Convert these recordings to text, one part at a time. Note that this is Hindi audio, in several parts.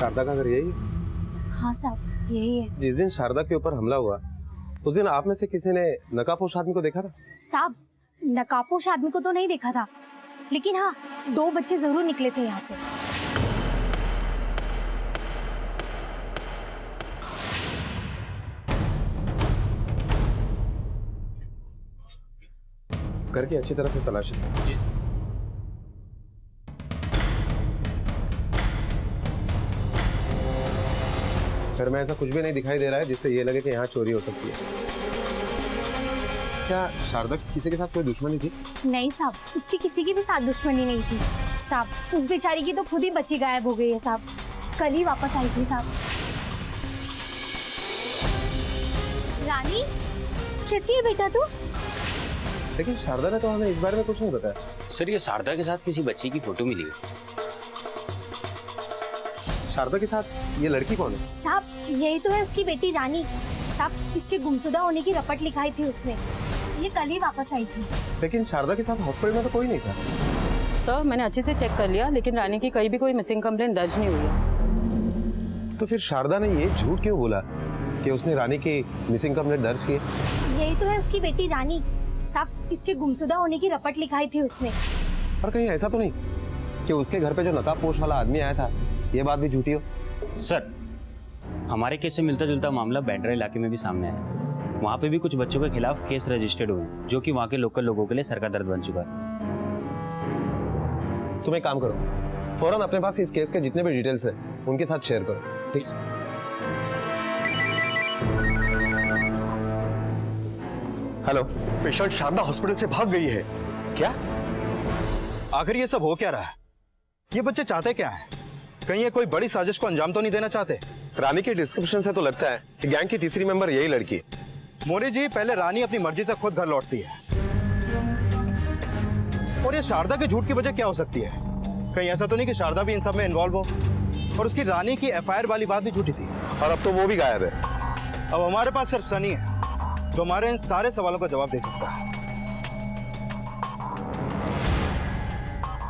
शारदा का घर यही है? हाँ साहब यही है। जिस दिन शारदा के ऊपर हमला हुआ उस दिन आप में से किसी ने नकाबपोश आदमी को देखा था? साहब नकाबपोश आदमी को तो नहीं देखा था, लेकिन हाँ 2 बच्चे जरूर निकले थे यहाँ से। करके अच्छी तरह से तलाशी। घर में ऐसा कुछ भी नहीं दिखाई दे रहा है जिससे ये लगे कि यहाँ चोरी हो सकती है। क्या शारदा की किसी के साथ कोई दुश्मनी थी? नहीं साहब, उसकी किसी की भी साथ दुश्मनी नहीं थी साहब। उस बेचारी की तो खुद ही बच्ची गायब हो गई है साहब, कल ही वापस आई थी साहब। रानी कैसी है बेटा तू? लेकिन शारदा ने तो हमें इस बारे में कुछ नहीं बताया। सर ये शारदा के साथ किसी बच्ची की फोटो मिली है। शारदा के साथ ये लड़की कौन है? साहब यही तो है उसकी बेटी रानी साहब। इसके गुमशुदा होने की रपट लिखाई थी उसने, ये कल ही वापस आई थी। लेकिन शारदा के साथ हॉस्पिटल में तो कोई नहीं था। सर मैंने अच्छे से चेक कर लिया, लेकिन रानी की कहीं भी कोई मिसिंग कंप्लेंट दर्ज नहीं हुई है। तो फिर शारदा ने ये झूठ क्यों बोला कि उसने रानी की मिसिंग कंप्लेंट दर्ज की? यही तो है उसकी बेटी रानी साहब। इसके गुमशुदा होने की रपट लिखाई थी उसने। और कहीं ऐसा तो नहीं कि उसके घर पे जो नकाबपोश वाला आदमी आया था ये बात भी झूठी हो? सर हमारे केस से मिलता जुलता मामला बैंड्रा इलाके में भी सामने आया। वहाँ पे भी कुछ बच्चों के खिलाफ केस रजिस्टर्ड हुए हैं, जो कि वहाँ के लोकल लोगों के लिए सर का दर्द बन चुका है। तुम एक काम करो, फौरन अपने पास इस केस के जितने भी डिटेल्स है उनके साथ शेयर करो, ठीक? हेलो, पेशेंट शारदा हॉस्पिटल से भाग गई है। क्या? आखिर ये सब हो क्या रहा है? ये बच्चे चाहते क्या है? कहीं ये कोई बड़ी साजिश को अंजाम तो नहीं देना चाहते? रानी के डिस्क्रिप्शन से तो लगता है कि गैंग की तीसरी मेंबर यही लड़की है। मोरी जी, पहले रानी अपनी मर्जी से खुद घर लौटती है, और ये शारदा के झूठ की वजह क्या हो सकती है? कहीं ऐसा तो नहीं कि शारदा भी इन सब में इन्वॉल्व हो? और उसकी रानी की एफआईआर वाली बात भी झूठी थी, और अब तो वो भी गायब है। अब हमारे पास सिर्फ सनी है जो हमारे इन सारे सवालों का जवाब दे सकता है।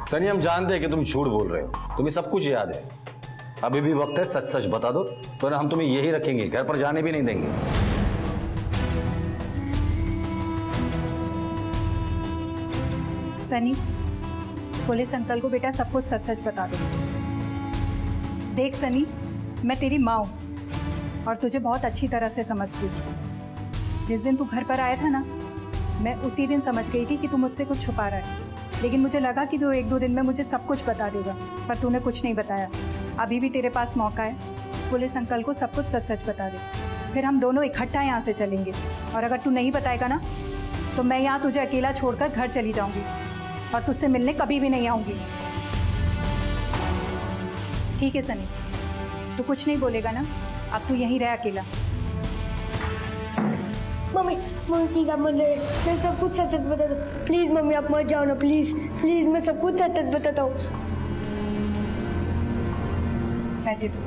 सनी हम जानते हैं कि तुम झूठ बोल रहे हो, तुम्हें सब कुछ याद है। अभी भी वक्त है, सच सच बता दो, तो हम तुम्हें यही रखेंगे, घर पर जाने भी नहीं देंगे। सनी, पुलिस अंकल को बेटा सब कुछ सच सच बता दो। देख सनी, मैं तेरी माँ हूँ और तुझे बहुत अच्छी तरह से समझती हूँ। जिस दिन तू घर पर आया था ना, मैं उसी दिन समझ गई थी कि तू मुझसे कुछ छुपा रहा है, लेकिन मुझे लगा कि तू 1-2 दिन में मुझे सब कुछ बता देगा, पर तूने कुछ नहीं बताया। अभी भी तेरे पास मौका है, पुलिस अंकल को सब कुछ सच सच बता दे, फिर हम दोनों इकट्ठा यहाँ से चलेंगे। और अगर तू नहीं बताएगा ना, तो मैं यहाँ तुझे अकेला छोड़कर घर चली जाऊँगी और तुझसे मिलने कभी भी नहीं आऊँगी। ठीक है सनी, तू कुछ नहीं बोलेगा ना? अब तू यहीं रह अकेला। मम्मी मम्मी प्लीज आप मत जाइए, मैं सब कुछ सच सच बता दो प्लीज। मम्मी आप मत जाओ ना प्लीज प्लीज, मैं सब कुछ सच सच बताता हूँ। बैठे तू।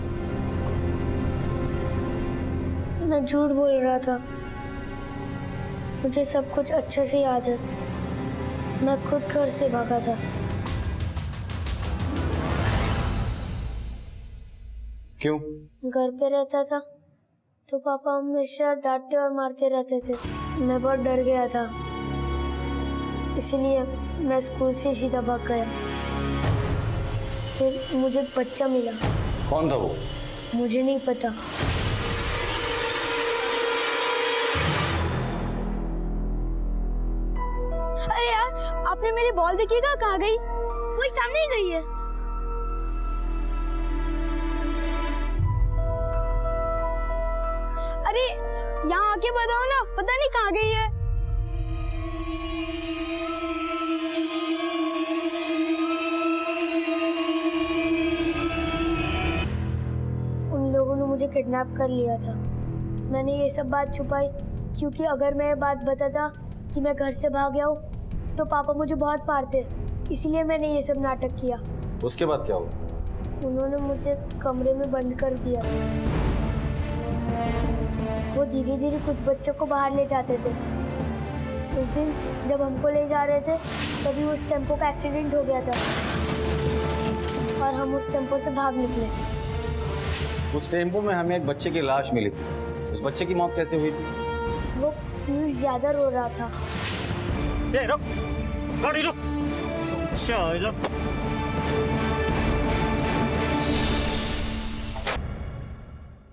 मैं झूठ बोल रहा था, मुझे सब कुछ अच्छे से याद है। मैं खुद घर से भागा था। क्यों? घर पे रहता था तो पापा हमेशा डांटते और मारते रहते थे। मैं बहुत डर गया था, इसलिए मैं स्कूल से सीधा भाग गया। फिर मुझे एक बच्चा मिला। कौन था वो? मुझे नहीं पता। अरे यार, आपने मेरी बॉल देखिएगा, कहाँ गई? वही सामने ही गई है। अरे यहाँ आके बताओ ना, पता नहीं कहाँ गई है। उन लोगों ने मुझे किडनैप कर लिया था। मैंने ये सब बात छुपाई क्योंकि अगर मैं ये बात बताता कि मैं घर से भाग गया हूँ तो पापा मुझे बहुत मारते, इसलिए मैंने ये सब नाटक किया। उसके बाद क्या हुआ? उन्होंने मुझे कमरे में बंद कर दिया। वो धीरे धीरे कुछ बच्चों को बाहर ले जाते थे। उस दिन जब हमको ले जा रहे थे तभी उस टेम्पो का एक्सीडेंट हो गया था और हम उस टेम्पो से भाग निकले। उस टेम्पो में हमें एक बच्चे की लाश मिली थी। उस बच्चे की मौत कैसे हुई थी? वो पीयूष ज्यादा रो रहा था। रुक, गाड़ी रुक। चलो।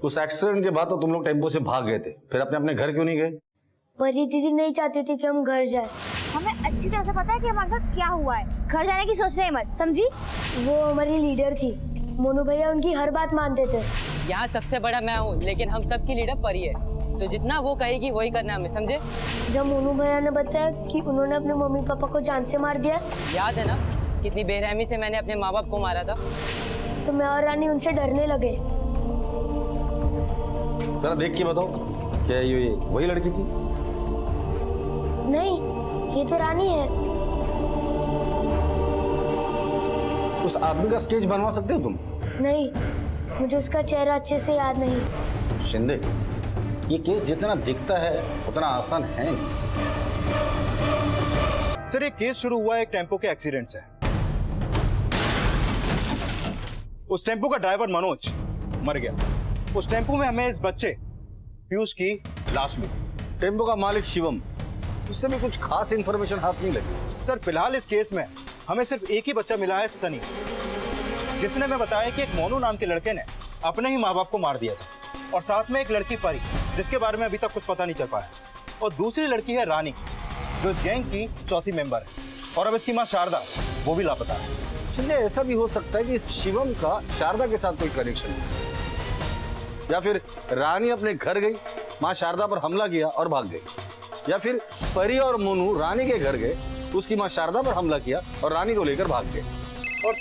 उस एक्सीडेंट के बाद तो तुम लोग टेम्पो से भाग गए थे, फिर अपने अपने घर क्यों नहीं गए? परी दीदी नहीं चाहती थी कि हम घर जाए। हमें अच्छी तरह से पता है कि हमारे साथ क्या हुआ है। घर जाने की सोच रहे मत, समझी? वो हमारी लीडर थी। मोनू भैया उनकी हर बात मानते थे। यहाँ सबसे बड़ा मैं हूँ, लेकिन हम सबकी लीडर परी है, तो जितना वो कहेगी वही करना है हमें, समझे? जब मोनू भैया ने बताया कि उन्होंने अपने मम्मी पापा को जान से मार दिया, याद है ना कितनी बेरहमी से मैंने अपने माँ बाप को मारा था? तो मैं और रानी उनसे डरने लगे। जरा देख के बताओ, क्या ये वही लड़की थी? नहीं, ये तो रानी है। उस आदमी का स्केच बनवा सकते हो तुम? नहीं, मुझे उसका चेहरा अच्छे से याद नहीं। शिंदे, ये केस जितना दिखता है उतना आसान है नहीं। सर, ये केस शुरू हुआ एक टेम्पो के एक्सीडेंट से। उस टेम्पो का ड्राइवर मनोज मर गया। उस टेम्पो में हमें इस बच्चे पीयूष की लाश मिली। टेम्पो का मालिक शिवम, उससे भी कुछ खास इंफॉर्मेशन हाथ नहीं लगी। सर, फिलहाल इस केस में हमें सिर्फ एक ही बच्चा मिला है, सनी, जिसने हमें बताया कि एक मोनू नाम के लड़के ने अपने ही माँ बाप को मार दिया था, और साथ में एक लड़की परी, जिसके बारे में अभी तक कुछ पता नहीं चल पाया, और दूसरी लड़की है रानी, जो इस गैंग की चौथी मेंबर है, और अब इसकी माँ शारदा, वो भी लापता है। शिंदे, ऐसा भी हो सकता है कि इस शिवम का शारदा के साथ कोई कनेक्शन है, या फिर रानी अपने घर गई, माँ शारदा पर हमला किया और भाग गई, या फिर परी और मोनू रानी के घर गए, उसकी माँ शारदा पर हमला किया और रानी को लेकर भाग गए। और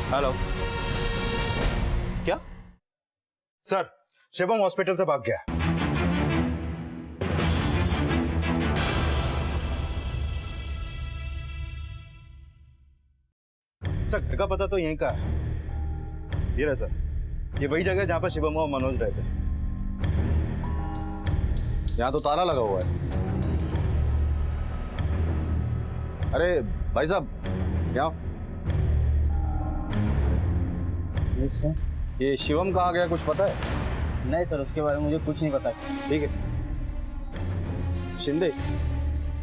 हेलो, क्या? सर, शिवम हॉस्पिटल से भाग गया। सर, घर का पता तो यहीं का है। ये रहा सर, ये वही जगह है जहां पर शिवम और मनोज रहते हैं। यहाँ तो ताला लगा हुआ है। अरे भाई साहब, क्या? ये शिवम कहाँ गया, कुछ पता है? नहीं सर, उसके बारे में मुझे कुछ नहीं पता। ठीक है। शिंदे,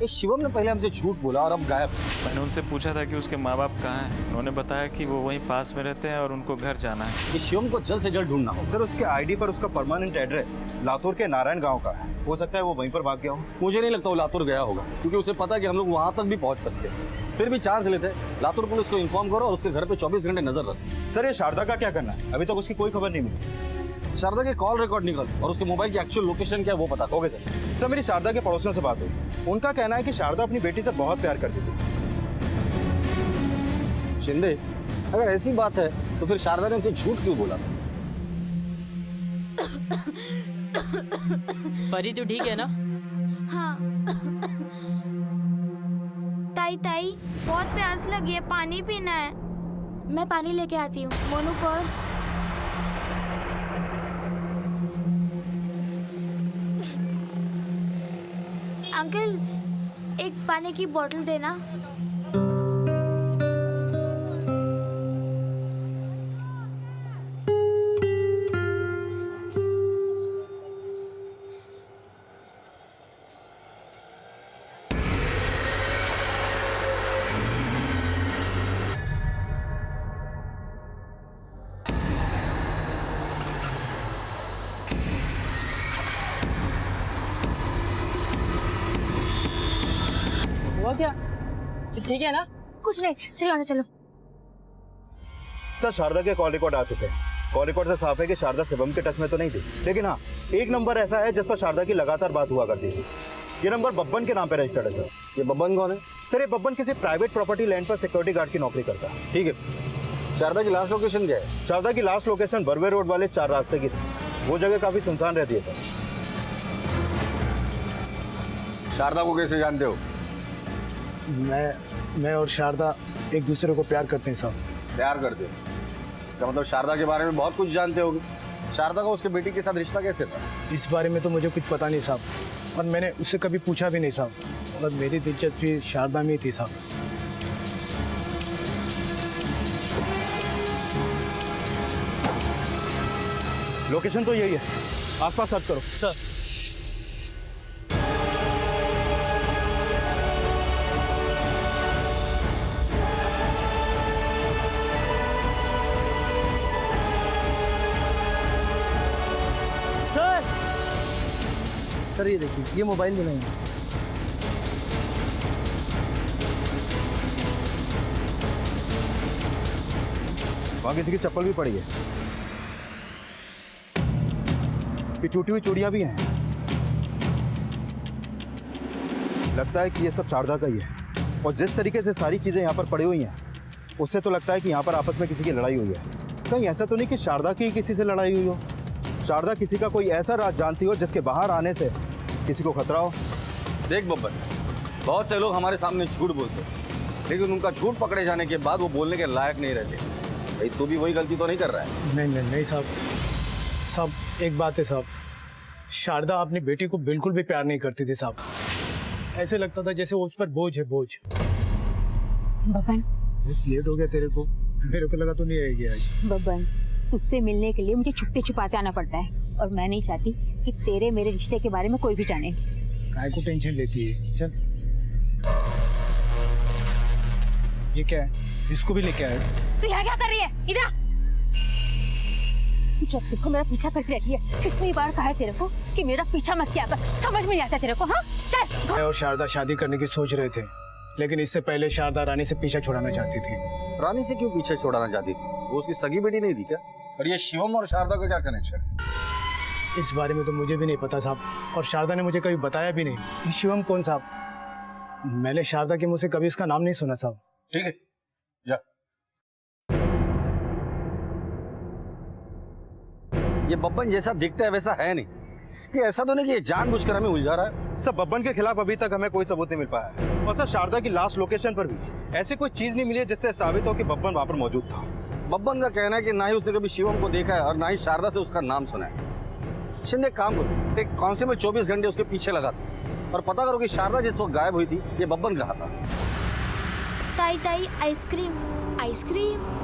ये शिवम ने पहले हमसे झूठ बोला और अब गायब। मैंने उनसे पूछा था कि उसके माँ बाप कहाँ हैं। उन्होंने बताया कि वो वहीं पास में रहते हैं और उनको घर जाना है। ये शिवम को जल्द से जल्द ढूंढना हो। सर, उसके आईडी पर उसका परमानेंट एड्रेस लातूर के नारायण गांव का है। हो सकता है वो वहीं पर भाग गया हो। मुझे नहीं लगता वो लातूर गया होगा, क्योंकि उसे पता है कि हम लोग वहां तक भी पहुंच सकते हैं। फिर भी चांस लेते हैं। लातूर पुलिस को इन्फॉर्म करो और उसके घर पे 24 घंटे नजर रखो। सर, ये शारदा का क्या करना है? अभी तक उसकी कोई खबर नहीं मिली। शारदा के कॉल रिकॉर्ड निकल और उसके मोबाइल की एक्चुअल लोकेशन क्या है वो पता। Okay sir. सर, मेरी शारदा के पड़ोसियों से बात हुई। उनका कहना है कि शारदा अपनी बेटी से बहुत प्यार करती थी। शिंदे, अगर ऐसी बात है तो फिर शारदा ने हमसे झूठ क्यों बोला? परी तो ठीक है ना? हाँ। ताई ताई, बहुत प्यास लगी है, पानी पीना है। मैं पानी लेके आती हूँ। मोनू पर्स। अंकल, एक पानी की बोतल देना। हुआ क्या? ठीक है ना? कुछ नहीं, चलो चलो। सर, शारदा के कॉल रिकॉर्ड आ चुके हैं। कॉल रिकॉर्ड से साफ है कि शारदा शिवम के टच में तो नहीं थी, लेकिन हाँ, एक नंबर ऐसा है जिस पर शारदा की लगातार बात हुआ करती थी। ये नंबर बब्बन के नाम पे रजिस्टर्ड है सर। ये बब्बन कौन है? सर, ये बब्बन किसी प्राइवेट प्रॉपर्टी लैंड पर सिक्योरिटी गार्ड की नौकरी करता है। ठीक है। शारदा की लास्ट लोकेशन क्या है? शारदा की लास्ट लोकेशन बरवे रोड वाले 4 रास्ते की थी। वो जगह काफी सुनसान रहती है सर। शारदा को कैसे जानते हो? मैं और शारदा एक दूसरे को प्यार करते हैं साहब। प्यार करते हो? इसका मतलब शारदा के बारे में बहुत कुछ जानते होगे। शारदा का उसके बेटी के साथ रिश्ता कैसे था? इस बारे में तो मुझे कुछ पता नहीं साहब, और मैंने उससे कभी पूछा भी नहीं साहब, और मेरी दिलचस्पी शारदा में ही थी साहब। लोकेशन तो यही है, आसपास सर्च करो। सर सर ये देखिए, ये मोबाइल मिला है। वहां किसी की चप्पल भी पड़ी है, ये टूटी हुई चूड़ियां भी हैं। लगता है कि ये सब शारदा का ही है, और जिस तरीके से सारी चीजें यहाँ पर पड़ी हुई हैं उससे तो लगता है कि यहाँ पर आपस में किसी की लड़ाई हुई है। कहीं ऐसा तो नहीं कि शारदा की किसी से लड़ाई हुई हो? शारदा किसी का कोई ऐसा राज जानती हो जिसके बाहर आने से किसी को खतरा हो। देख बब्बर, बहुत से लोग हमारे सामने झूठ बोलते हैं, लेकिन उनका झूठ पकड़े जाने के बाद वो बोलने के लायक नहीं रहते। भाई तू भी वही गलती तो नहीं कर रहा है? नहीं साहब, सब एक बात है साहब, शारदा अपनी बेटी को बिल्कुल भी प्यार नहीं करती थी साहब। ऐसे लगता था जैसे वो उस पर बोझ है, बोझ। बबन, बहुत लेट हो गया तेरे को, मेरे को लगा तो नहीं आएगी आज। बबन, तुझसे मिलने के लिए मुझे छुपते छुपाते आना पड़ता है, और मैं नहीं चाहती कि तेरे मेरे रिश्ते के बारे में कोई भी जाने। काय को टेंशन लेती है? चल, ये क्या है? इसको भी लेके आए। तू यहाँ क्या कर रही है? इधर जब देखो मेरा पीछा करती रहती है। कितनी बार कहा है तेरे को कि मेरा पीछा मत किया कर, समझ में नहीं आता तेरे को? हाँ चल। मैं और शारदा शादी करने की सोच रहे थे, लेकिन इससे पहले शारदा रानी से पीछा छुड़ाना चाहती थी। रानी से क्यों पीछे छोड़ाना चाहती थी? वो उसकी सगी बेटी नहीं थी क्या? और ये शिवम और शारदा का क्या कनेक्शन? इस बारे में तो मुझे भी नहीं पता साहब, और शारदा ने मुझे कभी बताया भी नहीं। ये शिवम कौन साहब? मैंने शारदा के मुंह से कभी इसका नाम नहीं सुना साहब। ठीक है, जा। ये बब्बन जैसा दिखता है वैसा है नहीं। कि ऐसा तो नहीं कि ये जानबूझकर हमें उलझा रहा है। सब बब्बन के खिलाफ अभी तक हमें कोई सबूत नहीं मिल पाया है, और सर शारदा की लास्ट लोकेशन पर भी ऐसी कोई चीज नहीं मिली है जिससे साबित हो कि बब्बन वहां पर मौजूद था। बब्बन का कहना है कि ना ही उसने कभी शिवम को देखा है और ना ही शारदा से उसका नाम सुना है। शिंदे काम करो, एक कांस्टेबल 24 घंटे उसके पीछे लगा और पता करो कि शारदा जिस वक्त गायब हुई थी ये बब्बन कहा था। ताई ताई आइसक्रीम, आइसक्रीम।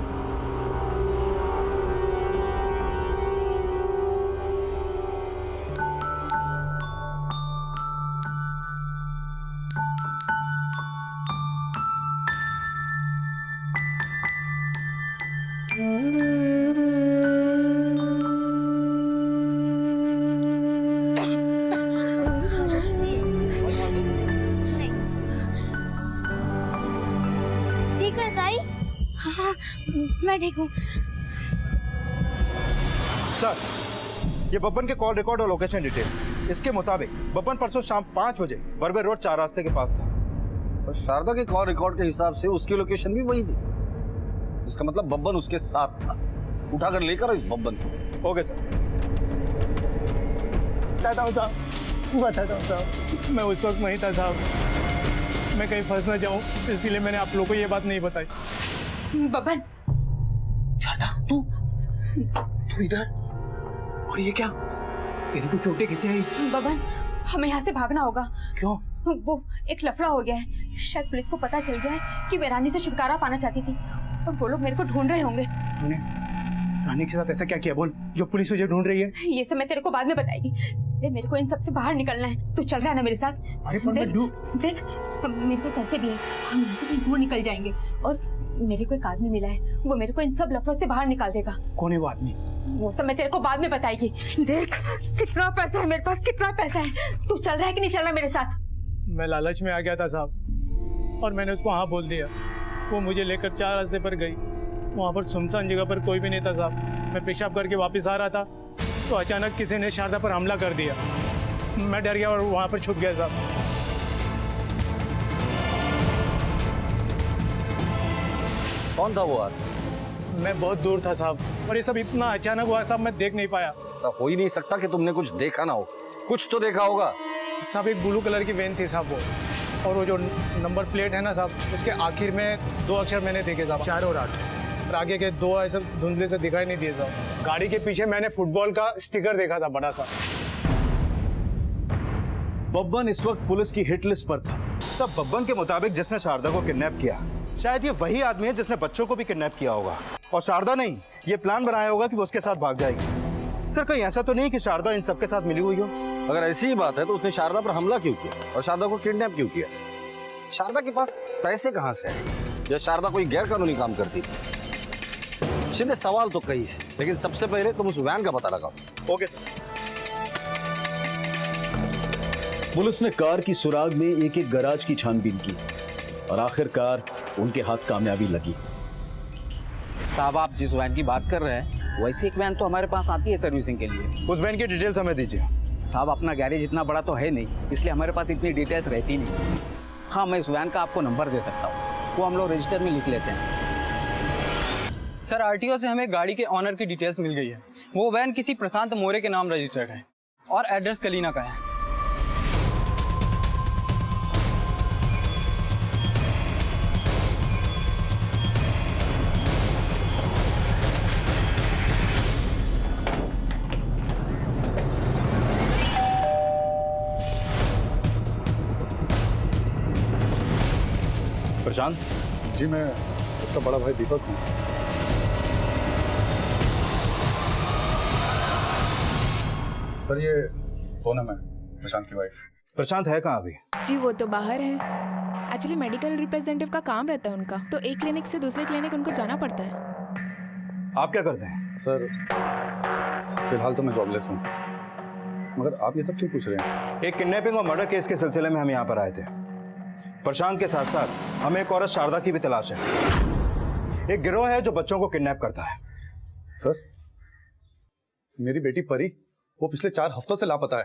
ठीक है ताई? हाँ, मैं ठीक हूँ। सर, ये बब्बन के कॉल रिकॉर्ड और लोकेशन डिटेल्स, इसके मुताबिक बब्बन परसों शाम 5 बजे बर्बर रोड 4 रास्ते के पास था। और शारदा के कॉल रिकॉर्ड के हिसाब से उसकी लोकेशन भी वही थी। इसका मतलब बब्बन उसके साथ था। उठाकर लेकर इस बब्बन को। Okay sir. बताता हूँ साहब, मैं उस वक्त वहीं था साहब। मैं कहीं फंस ना जाऊं, इसीलिए मैंने आप लोगों को ये बात नहीं बताई। बबन, शारदा, तू इधर? और ये क्या? तेरे को चोटें कैसे आई? बबन, हमें यहाँ से भागना होगा। क्यों? वो एक लफड़ा हो गया है। शायद पुलिस को पता चल गया है कि मैं रानी से छुटकारा पाना चाहती थी, और वो लोग मेरे को ढूंढ रहे होंगे। तूने रानी के साथ ऐसा क्या किया? बोल, जो पुलिस तुझे ढूंढ रही है। ये सब मैं तेरे को बाद में बताएगी। मेरे को इन सब से बाहर निकलना है। तू चल रहा है ना मेरे साथ? अरे पर मैं देख, मेरे पास पैसे भी हैं, हम यहाँ से कहीं दूर निकल जाएंगे। और मेरे को एक आदमी मिला है, वो मेरे को इन सब लफड़ों से बाहर निकाल देगा। कौन है वो आदमी? वो सब मैं तेरे को बाद में बताएगी। देख कितना पैसा है मेरे पास, कितना पैसा है। तू चल रहा है कि नहीं चल रहा मेरे साथ? मैं लालच में आ गया था साहब, और मैंने उसको हाँ बोल दिया। वो मुझे लेकर 4 रास्ते पर गई। वहाँ पर सुनसान जगह पर कोई भी नहीं था साहब। मैं पेशाब करके वापस आ रहा था तो अचानक किसी ने शारदा पर हमला कर दिया। मैं डर गया और वहाँ पर छुप गया साहब। कौन था वो आदमी? मैं बहुत दूर था साहब, और ये सब इतना अचानक हुआ साहब, मैं देख नहीं पाया। ऐसा हो ही नहीं सकता कि तुमने कुछ देखा ना हो। कुछ तो देखा होगा साहब। एक ब्लू कलर की वैन थी साहब वो, और वो जो नंबर प्लेट है ना साहब, उसके आखिर में 2 अक्षर मैंने देखे साहब, 4 और 8, और आगे के 2 ऐसे धुंधले से दिखाई नहीं दिए साहब। गाड़ी के पीछे मैंने फुटबॉल का स्टिकर देखा था बड़ा सा। बब्बन इस वक्त पुलिस की हिट लिस्ट पर था। सब बब्बन के मुताबिक जिसने शारदा को किडनैप किया, शायद ये वही आदमी है जिसने बच्चों को भी किडनैप किया होगा, और शारदा नहीं, ये प्लान बनाया होगा कि वो उसके साथ भाग जाएगी। सर कहीं ऐसा तो नहीं कि शारदा इन सबके साथ मिली हुई हो? अगर ऐसी ही बात है तो उसने शारदा पर हमला क्यों किया और शारदा को किडनैप क्यों किया? शारदा के पास पैसे कहां से आए या शारदा कोई गैर कानूनी काम करती थी? शिंदे सवाल तो कई है, लेकिन सबसे पहले तुम उस वैन का पता लगाओ। Okay sir. पुलिस ने कार की सुराग में एक एक गराज की छानबीन की और आखिरकार उनके हाथ कामयाबी लगी। साहब आप जिस वैन की बात कर रहे हैं वैसी एक वैन तो हमारे पास आती है सर्विसिंग के लिए। उस वैन की डिटेल्स हमें दीजिए। साहब अपना गैरेज इतना बड़ा तो है नहीं, इसलिए हमारे पास इतनी डिटेल्स रहती नहीं। हाँ मैं इस वैन का आपको नंबर दे सकता हूँ, वो हम लोग रजिस्टर में लिख लेते हैं। सर आरटीओ से हमें गाड़ी के ऑनर की डिटेल्स मिल गई है। वो वैन किसी प्रशांत मोरे के नाम रजिस्टर्ड है और एड्रेस कलीना का है। प्रशांत जी, मैं उसका बड़ा भाई दीपक हूँ। सर ये सोनम है, प्रशांत की वाइफ। प्रशांत है कहाँ अभी? जी वो तो बाहर है। एक्चुअली मेडिकल रिप्रेजेंटेटिव का काम रहता है उनका, तो एक क्लिनिक से दूसरे क्लिनिक उनको जाना पड़ता है। आप क्या करते हैं? सर फिलहाल तो मैं जॉबलेस हूँ, मगर आप ये सब क्यों पूछ रहे हैं? एक किडनैपिंग और मर्डर केस के सिलसिले में हम यहाँ पर आए थे। प्रशांत के साथ साथ हमें एक औरत शारदा की भी तलाश है। एक गिरोह है जो बच्चों को किडनैप करता है। सर मेरी बेटी परी वो पिछले 4 हफ्तों से लापता है।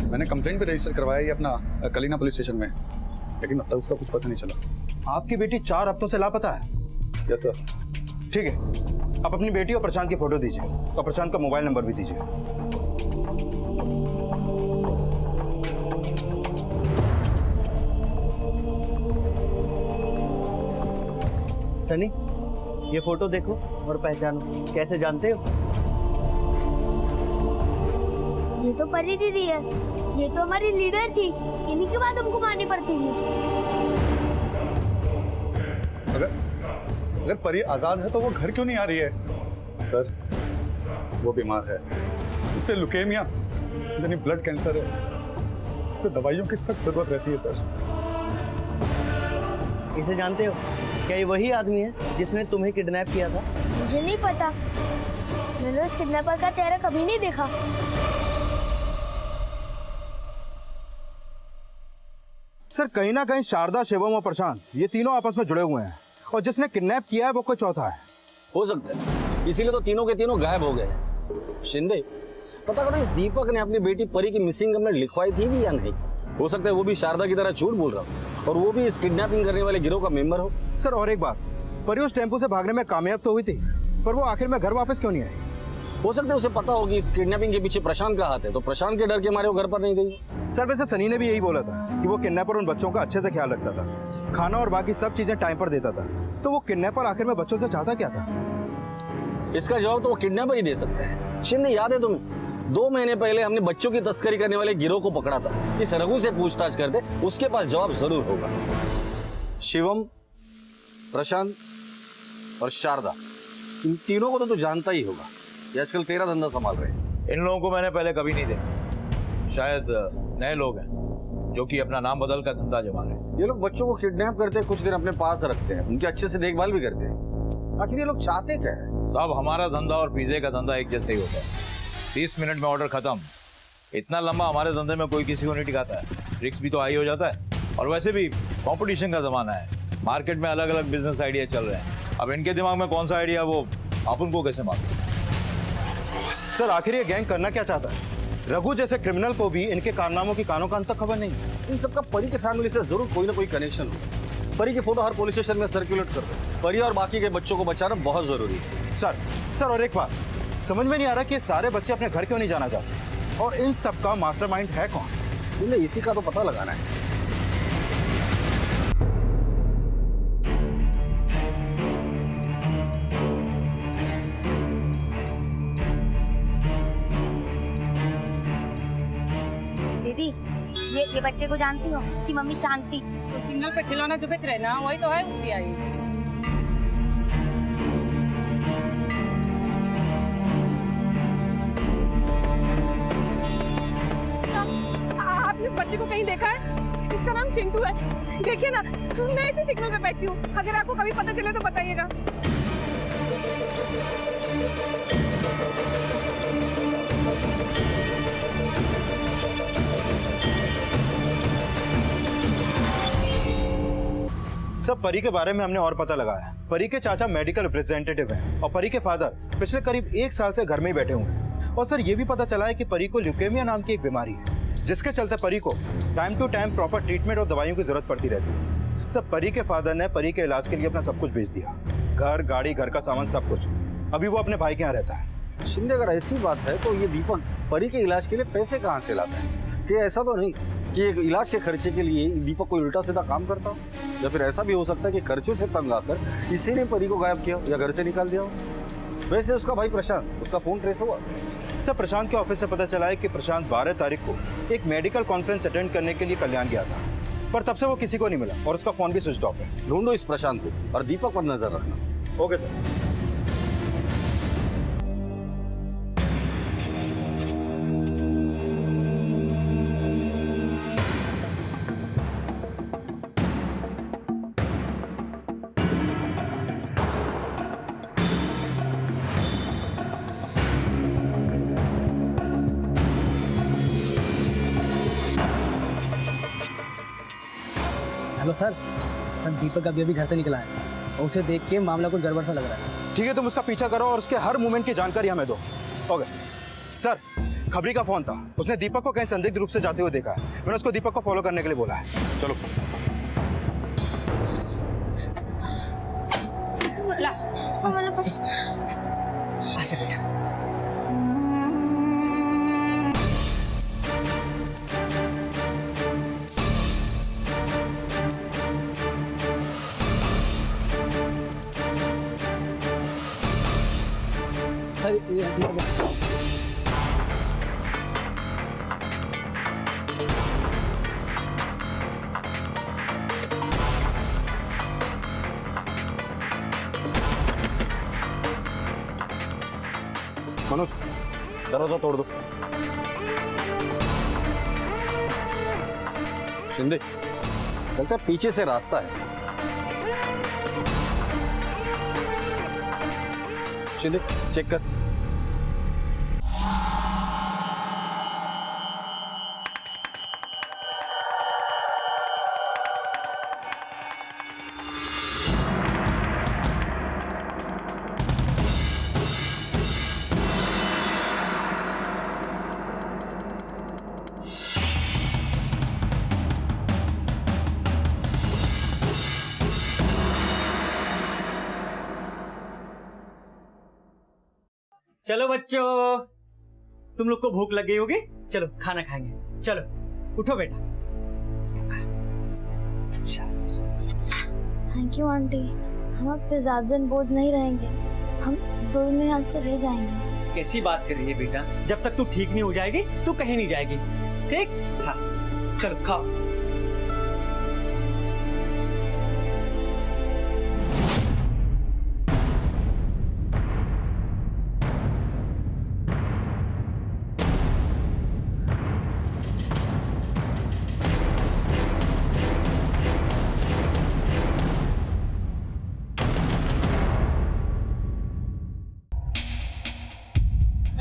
मैंने कंप्लेंट भी रजिस्टर करवाया है अपना कलीना पुलिस स्टेशन में, लेकिन अब तक उसका कुछ पता नहीं चला। आपकी बेटी 4 हफ्तों से लापता है? Yes sir. ठीक है, आप अपनी बेटी और प्रशांत की फोटो दीजिए और प्रशांत का मोबाइल नंबर भी दीजिए। सनी ये फोटो देखो और पहचानो। कैसे जानते हो? ये तो परी दीदी है, ये तो हमारी लीडर थी, इन्हीं के बाद हमको मारनी पड़ती थी। अगर परी आजाद है तो वो घर क्यों नहीं आ रही है? सर वो बीमार है, उसे लुकेमिया यानी ब्लड कैंसर है, उसे दवाइयों की सख्त जरूरत रहती है। सर इसे जानते हो? क्या ये वही आदमी है जिसने तुम्हें किडनैप किया था? मुझे नहीं पता, मैंने उस किडनैपर का चेहरा कभी नहीं देखा। सर कहीं ना कहीं शारदा, शिवम और प्रशांत ये तीनों आपस में जुड़े हुए हैं और जिसने किडनैप किया है वो कोई चौथा है। हो सकता है, इसीलिए तो तीनों के तीनों गायब हो गए। शिंदे पता करो इस दीपक ने अपनी बेटी परी की मिसिंग कंप्लेंट लिखवाई थी भी या नहीं? हो सकता है वो भी शारदा की तरह झूठ बोल रहा हो और वो भी इस किडनैपिंग करने वाले गिरोह का मेंबर हो। सर और एक बात, परी उस टेम्पो से भागने में कामयाब तो हुई थी, पर वो आखिर में घर वापस क्यों नहीं आई? हो सकता है उसे पता हो कि इस किडनैपिंग के पीछे प्रशांत का हाथ है, तो प्रशांत के डर के मारे वो घर पर नहीं गई। सर वैसे सनी ने भी यही बोला था कि वो किडनैपर उन बच्चों का अच्छे से ख्याल रखता था, खाना और बाकी सब चीजें टाइम पर देता था। तो वो किडनैपर आखिर में बच्चों से चाहता क्या था? इसका जवाब तो वो किडनैपर ही दे सकते हैं। शिंदे याद है तुम्हें 2 महीने पहले हमने बच्चों की तस्करी करने वाले गिरोह को पकड़ा था। इस रघु से पूछताछ करते, उसके पास जवाब जरूर होगा। शिवम, प्रशांत और शारदा, इन तीनों को तो तू जानता ही होगा, ये आजकल तेरा धंधा संभाल रहे हैं। इन लोगों को मैंने पहले कभी नहीं देखा, शायद नए लोग हैं जो कि अपना नाम बदल कर धंधा जमा रहे हैं। ये लोग बच्चों को किडनैप करते हैं, कुछ दिन अपने पास रखते हैं, उनकी अच्छे से देखभाल भी करते हैं। आखिर ये लोग चाहते क्या है? साहब हमारा धंधा और पिज्जे का धंधा एक जैसे ही होता है। 30 मिनट में ऑर्डर खत्म। इतना लंबा हमारे धंधे में कोई किसी को नहीं टिकाता है। रिस्क भी तो हाई हो जाता है और वैसे भी कंपटीशन का जमाना है, मार्केट में अलग अलग बिजनेस आइडिया चल रहे हैं। अब इनके दिमाग में कौन सा आइडिया वो आप उनको कैसे मालूम? सर आखिर ये गैंग करना क्या चाहता है? रघु जैसे क्रिमिनल को भी इनके कारनामों की कानों कान तक खबर नहीं है। इन सबका परी के फैमिली से जरूर कोई ना कोई कनेक्शन हो। परी की फोटो हर पुलिस स्टेशन में सर्कुलेट कर दो। परी और बाकी के बच्चों को बचाना बहुत जरूरी है। सर और एक बात समझ में नहीं आ रहा कि ये सारे बच्चे अपने घर क्यों नहीं जाना चाहते और इन सब का मास्टरमाइंड है कौन? इन्हें इसी का तो पता लगाना है। दीदी ये बच्चे को जानती हो? उसकी मम्मी शांति। तो सिग्नल पे खिलौना जो बेच रहे ना वही तो है उसकी आई। चिंटू है। देखिए ना, मैं इसी सिग्नल पे बैठती हूँ, अगर आपको कभी पता चले तो बताइएगा। सब परी के बारे में हमने और पता लगाया। परी के चाचा मेडिकल रिप्रेजेंटेटिव हैं और परी के फादर पिछले करीब 1 साल से घर में ही बैठे हुए हैं। और सर ये भी पता चला है कि परी को ल्यूकेमिया नाम की एक बीमारी है, जिसके चलते परी को time to time proper treatment और दवाइयों की जरूरत पड़ती रहती है। सर परी के फादर ने परी के इलाज के लिए अपना सब कुछ बेच दिया, घर, गाड़ी, घर का सामान, सब कुछ। अभी वो अपने भाई के यहाँ रहता है। शिंदे, अगर ऐसी बात है तो ये दीपक परी के इलाज के लिए पैसे कहाँ से लाता है? कि ऐसा तो नहीं कि इलाज के खर्चे के लिए दीपक कोई उल्टा सीधा काम करता हो, या फिर ऐसा भी हो सकता है कि खर्चों से तंग आकर इसी ने परी को गायब किया या घर से निकाल दिया हो। वैसे उसका भाई प्रशांत, उसका फोन ट्रेस हुआ? सर प्रशांत के ऑफिस से पता चला है कि प्रशांत 12 तारीख को एक मेडिकल कॉन्फ्रेंस अटेंड करने के लिए कल्याण गया था, पर तब से वो किसी को नहीं मिला और उसका फोन भी स्विच ऑफ है। ढूंढो इस प्रशांत को और दीपक पर नजर रखना। Okay sir. हेलो सर, दीपक अभी घर से निकला है और उसे देख के मामला कुछ गड़बड़ सा लग रहा है। ठीक है, तुम उसका पीछा करो और उसके हर मूवमेंट की जानकारी हमें दो। ओके सर, खबरी का फोन था, उसने दीपक को कहीं संदिग्ध रूप से जाते हुए देखा है। मैंने उसको दीपक को फॉलो करने के लिए बोला है। चलो मनोज, दरवाजा तोड़ दो। शिंदे, लगता है पीछे से रास्ता है। शिंदे, चेक कर। चलो बच्चों, तुम लोग को भूख लग गई होगी, चलो खाना खाएंगे। चलो उठो बेटा। थैंक यू आंटी, हम अब पे ज्यादा दिन बोझ नहीं रहेंगे, हम 2 दिन में यहाँ से चले जाएंगे। कैसी बात कर रही है बेटा, जब तक तू ठीक नहीं हो जाएगी तू कहीं नहीं जाएगी, ठीक? हाँ चलो खाओ।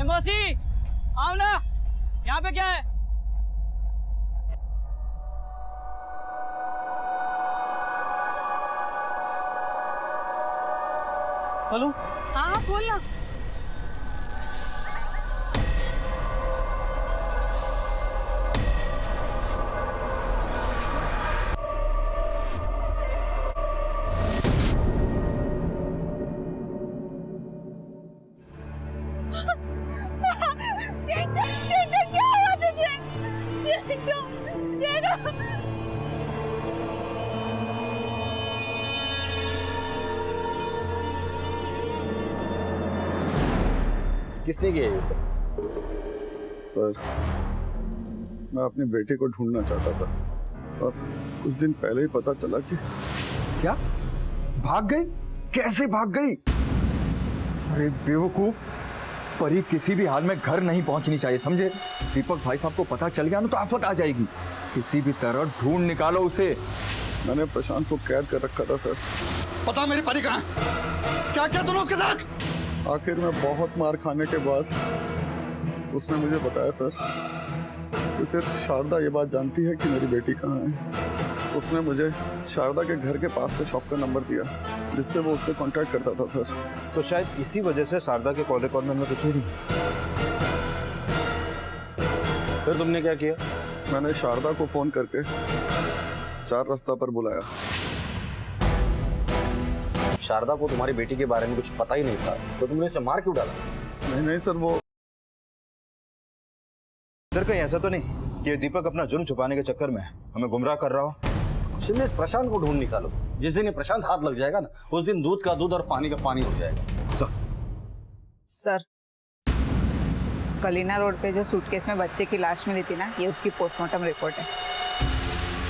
मौसी, आओ ना, यहाँ पे क्या है? हेलो, हाँ बोल ना। किसने किया ये सब? सर, मैं अपनी बेटी को ढूंढना चाहता था और कुछ दिन पहले ही पता चला कि क्या भाग गई? कैसे भाग गई? अरे बेवकूफ, परी किसी भी हाल में घर नहीं पहुंचनी चाहिए, समझे? दीपक भाई साहब को पता चल गया ना तो आफत आ जाएगी। किसी भी तरह ढूंढ निकालो उसे। मैंने प्रशांत को कैद कर रखा था सर। पता मेरी परी कहाँ है? क्या क्या तुमने उसके साथ? आखिर में बहुत मार खाने के बाद उसने मुझे बताया सर कि सिर्फ शारदा ये बात जानती है कि मेरी बेटी कहाँ है। उसने मुझे शारदा के घर के पास के शॉप का नंबर दिया जिससे वो उससे कांटेक्ट करता था सर। तो शायद इसी वजह से शारदा के कॉल रिकॉर्ड में कुछ नहीं। फिर तुमने क्या किया? मैंने शारदा को फोन करके 4 रास्ता पर बुलाया। शारदा को तुम्हारी बेटी के बारे में कुछ पता ही नहीं था तो तुमने इसे मार क्यों डाला? नहीं सर, वो सर कहीं ऐसा तो नहीं कि दीपक अपना जुर्म छुपाने के चक्कर में हमें गुमराह कर रहा हो? इस प्रशांत को ढूंढ निकालो। जिस दिन ये प्रशांत हाथ लग जाएगा ना उस दिन दूध का दूध और पानी का पानी हो जाएगा। सर, कलीना रोड पे जो सूटकेस में बच्चे की लाश मिली थी ना, ये उसकी पोस्टमार्टम रिपोर्ट है।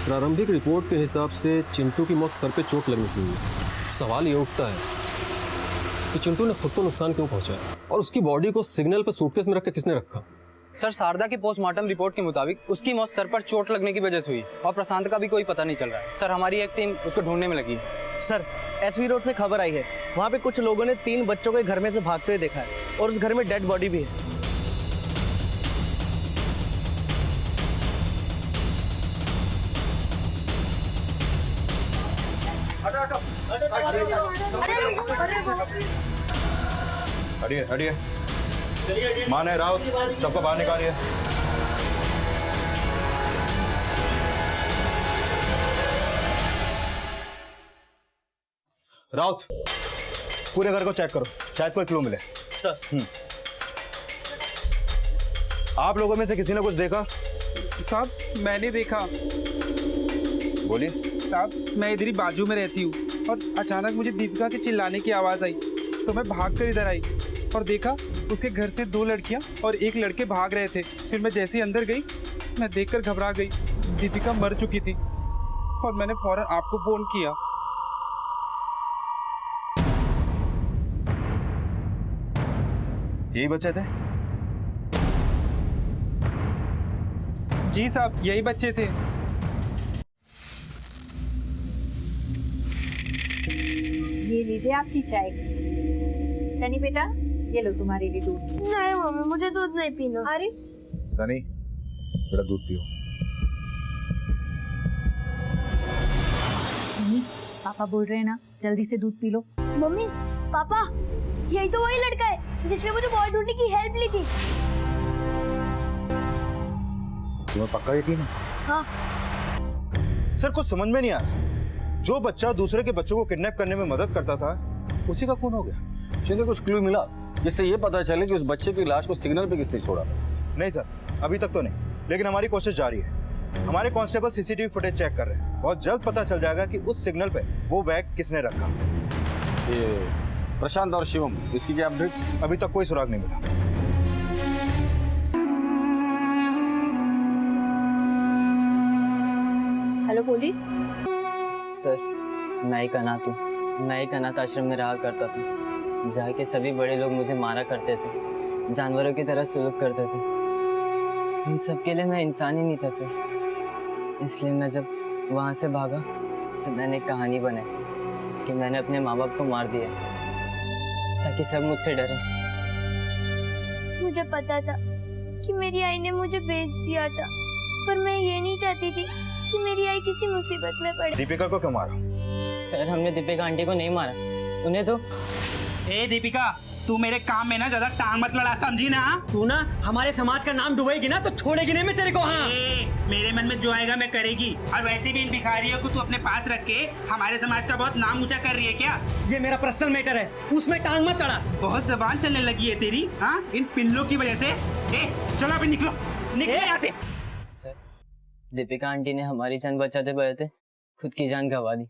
प्रारंभिक रिपोर्ट के हिसाब से चिंटू की मौत सर पे चोट लगने से हुई। सवाल ये उठता है कि चिंटू ने खुद को नुकसान क्यों पहुंचाया और उसकी बॉडी को सिग्नल पर सूटकेस में रख के किसने रखा? सर, शारदा की पोस्टमार्टम रिपोर्ट के मुताबिक उसकी मौत सर पर चोट लगने की वजह से हुई और प्रशांत का भी कोई पता नहीं चल रहा है। सर, हमारी एक टीम उसको ढूंढने में लगी है। सर, एसवी रोड से खबर आई है, वहाँ पे कुछ लोगों ने 3 बच्चों को घर में से भागते हुए देखा है और उस घर में डेड बॉडी भी है। हटिए। मान है राउत, सबको बाहर निकालिए। राउत, पूरे घर को चेक करो, शायद कोई क्लू मिले। सर। आप लोगों में से किसी ने कुछ देखा? साहब, मैंने देखा। बोलिए। साहब, मैं इधर ही बाजू में रहती हूँ और अचानक मुझे दीपिका के चिल्लाने की आवाज़ आई तो मैं भागकर इधर आई और देखा उसके घर से 2 लड़कियां और 1 लड़के भाग रहे थे। फिर मैं जैसे ही अंदर गई, मैं देखकर घबरा गई। दीपिका मर चुकी थी और मैंने फौरन आपको फोन किया। यही बच्चे थे? जी साहब, यही बच्चे थे। ये लीजिए आपकी चाय। सनी बेटा, ये लो तुम्हारे लिए दूध। नहीं मम्मी, मुझे दूध नहीं पीना। अरे सनी, थोड़ा दूध पियो। सनी, पापा बोल रहे हैं ना, जल्दी से दूध पी लो। मम्मी, पापा, यही तो वही लड़का है जिसने मुझे बॉल ढूंढने की हेल्प ली थी। तुम्हें पक्का यकीन है? हाँ। सर, कुछ समझ में नहीं आ रहा। जो बच्चा दूसरे के बच्चों को किडनैप करने में मदद करता था उसी का खून हो गया। जिन्हें कुछ क्लू मिला जिससे ये पता चले कि उस बच्चे की लाश को सिग्नल पे किसने छोड़ा? नहीं सर, अभी तक तो नहीं, लेकिन हमारी कोशिश जारी है। हमारे कांस्टेबल सीसीटीवी फुटेज चेक कर रहे हैं। बहुत जल्द पता चल जाएगा कि उस सिग्नल पे वो बैग किसने रखा। ये प्रशांत और शिवम, इसकी क्या अपडेट्स? अभी तक कोई सुराग नहीं मिला। Hello police. सर, मैं एक अनाथ हूँ। मैं एक अनाथ आश्रम में रहा करता था जहाँ के सभी बड़े लोग मुझे मारा करते थे, जानवरों की तरह सुलूक करते थे। इन सब के लिए मैं इंसान ही नहीं था सर। इसलिए मैं जब वहाँ से भागा तो मैंने एक कहानी बनाई कि मैंने अपने माँ बाप को मार दिया ताकि सब मुझसे डरे। मुझे पता था कि मेरी आई ने मुझे बेच दिया था, पर मैं ये नहीं चाहती थी कि मेरी आई किसी मुसीबत में पड़े। दीपिका को क्यों मारा? सर, हमने दीपिका आंटी को नहीं मारा, उन्हें तो। ए दीपिका, तू मेरे काम में ना ज्यादा टांग मत लड़ा, समझी ना? तू ना हमारे समाज का नाम डुबाएगी ना तो छोड़ेगी नहीं मैं तेरे को। हाँ, मेरे मन में जो आएगा मैं करेगी। और वैसे भी इन भिखारियों को तू अपने पास रख के हमारे समाज का बहुत नाम ऊंचा कर रही है क्या? ये मेरा पर्सनल मैटर है, उसमें टांग मत अड़ा। बहुत जबान चलने लगी है तेरी, हाँ, इन पिल्लों की वजह से। चलो अभी निकलो, निकलो यहाँ से। सर, दीपिका आंटी ने हमारी जान बचाते बचाते खुद की जान गंवा दी।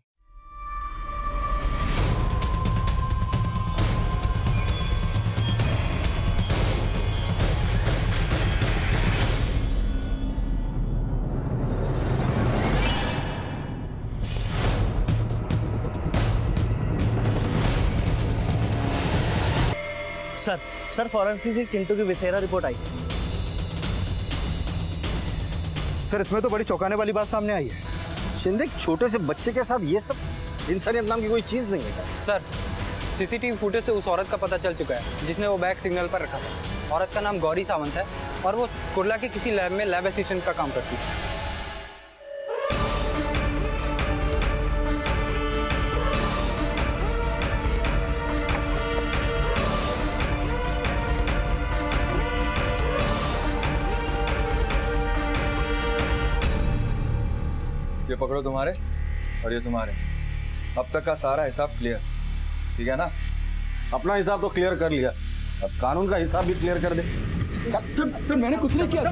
सर फॉरेंसिक चिंटू की विसेरा रिपोर्ट आई। सर इसमें तो बड़ी चौंकाने वाली बात सामने आई है। शिंदे, एक छोटे से बच्चे के साथ ये सब इंसानियत नाम की कोई चीज नहीं है। सर सीसीटीवी फुटेज से उस औरत का पता चल चुका है जिसने वो बैग सिग्नल पर रखा था। औरत का नाम गौरी सावंत है और वो कुर्ला के किसी लैब में लैब असिस्टेंट का काम करती है। ये पकड़ो तुम्हारे और ये तुम्हारे। अब तक का सारा हिसाब क्लियर, ठीक है ना? अपना हिसाब तो क्लियर कर लिया, अब कानून का हिसाब भी क्लियर कर दे। सर मैंने कुछ नहीं किया।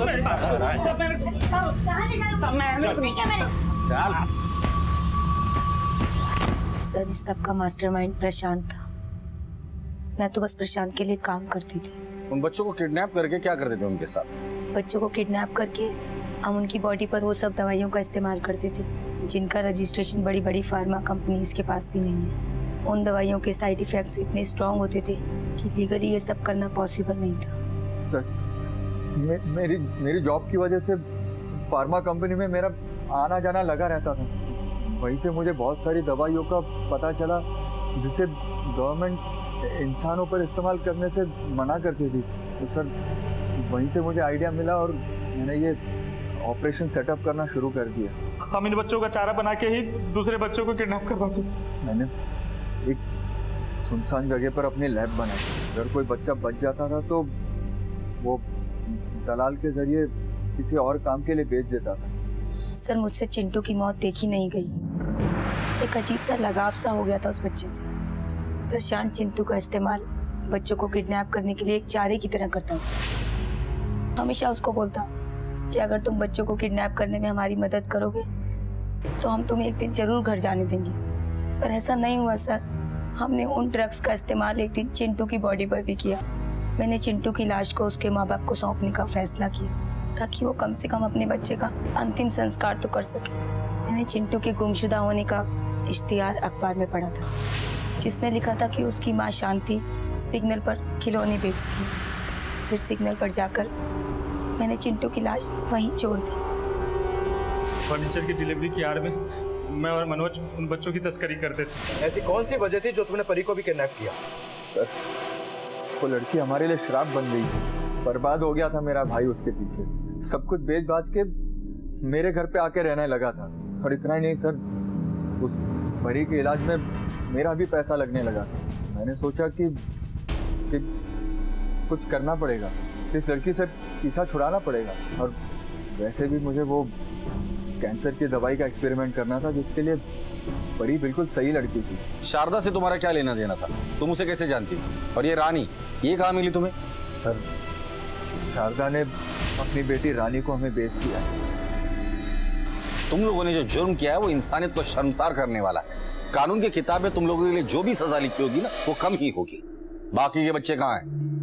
सर इस सब का मास्टरमाइंड प्रशांत था। मैं तो बस प्रशांत के लिए काम करती थी। उन बच्चों को किडनैप करके क्या करते थे उनके साथ? बच्चों को किडनैप करके हम उनकी बॉडी पर वो सब दवाइयों का इस्तेमाल करते थे जिनका रजिस्ट्रेशन बड़ी बड़ी फार्मा कंपनीज के पास भी नहीं है। उन दवाइयों के साइड इफेक्ट्स इतने स्ट्रांग होते थे कि लीगली ये सब करना पॉसिबल नहीं था। सर मेरी जॉब की वजह से फार्मा कंपनी में मेरा आना जाना लगा रहता था। वहीं से मुझे बहुत सारी दवाइयों का पता चला जिसे गवर्नमेंट इंसानों पर इस्तेमाल करने से मना करती थी। तो सर वहीं से मुझे आइडिया मिला और मैंने ये ऑपरेशन सेटअप करना शुरू कर दिया। हम इन बच्चों का चारा बना के ही दूसरे बच्चों को किडनैप करवाते थे। मैंने एक सुनसान जगह पर अपनी लैब बनाई। अगर कोई बच्चा बच जाता था तो वो दलाल के जरिए किसी और काम के लिए बेच देता था। सर मुझसे चिंटू की मौत देखी नहीं गई। एक अजीब सा लगाव सा हो गया था उस बच्चे से। प्रशांत चिंटू का इस्तेमाल बच्चों को किडनैप करने के लिए एक चारे की तरह करता था। हमेशा उसको बोलता कि अगर तुम बच्चों को किडनैप करने में हमारी मदद करोगे तो हम तुम्हें एक दिन जरूर घर जाने देंगे। पर ऐसा नहीं हुआ सर। हमने उन ड्रग्स का इस्तेमाल एक दिन चिंटू की बॉडी पर भी किया। मैंने चिंटू की लाश को उसके माँ बाप को सौंपने का फैसला किया ताकि वो कम से कम अपने बच्चे का अंतिम संस्कार तो कर सके। मैंने चिंटू के गुमशुदा होने का इश्तिहार अखबार में पढ़ा था जिसमें लिखा था कि उसकी माँ शांति सिग्नल पर खिलौने बेचती है। फिर सिग्नल पर जाकर मैंने चिंटू की लाश वहीं छोड़ दी। फर्नीचर की डिलीवरी की आड़ में मैं और मनोज उन बच्चों की तस्करी करते थे। ऐसी कौन सी वजह थी जो तुमने परी को भी किडनैप किया? सर वो लड़की हमारे लिए श्राप बन गई थी। बर्बाद हो गया था मेरा भाई उसके पीछे। सब कुछ बेच बाज के मेरे घर पे आके रहने लगा था। और इतना ही नहीं सर, उस परी के इलाज में मेरा भी पैसा लगने लगा था। मैंने सोचा कि कुछ करना पड़ेगा, इस लड़की से पीछा छुड़ाना पड़ेगा। और वैसे भी मुझे वो कैंसर की दवाई का एक्सपेरिमेंट करना था जिसके लिए परी बिल्कुल सही लड़की थी। शारदा से तुम्हारा क्या लेना देना था? तुम उसे कैसे जानती? और ये रानी, ये कहाँ मिली तुम्हें? सर शारदा ने अपनी बेटी रानी को हमें बेच दिया। तुम लोगों ने जो जुर्म किया है वो इंसानियत को शर्मसार करने वाला है। कानून की किताब में तुम लोगों के लिए जो भी सजा लिखी होगी ना वो कम ही होगी। बाकी के बच्चे कहाँ हैं?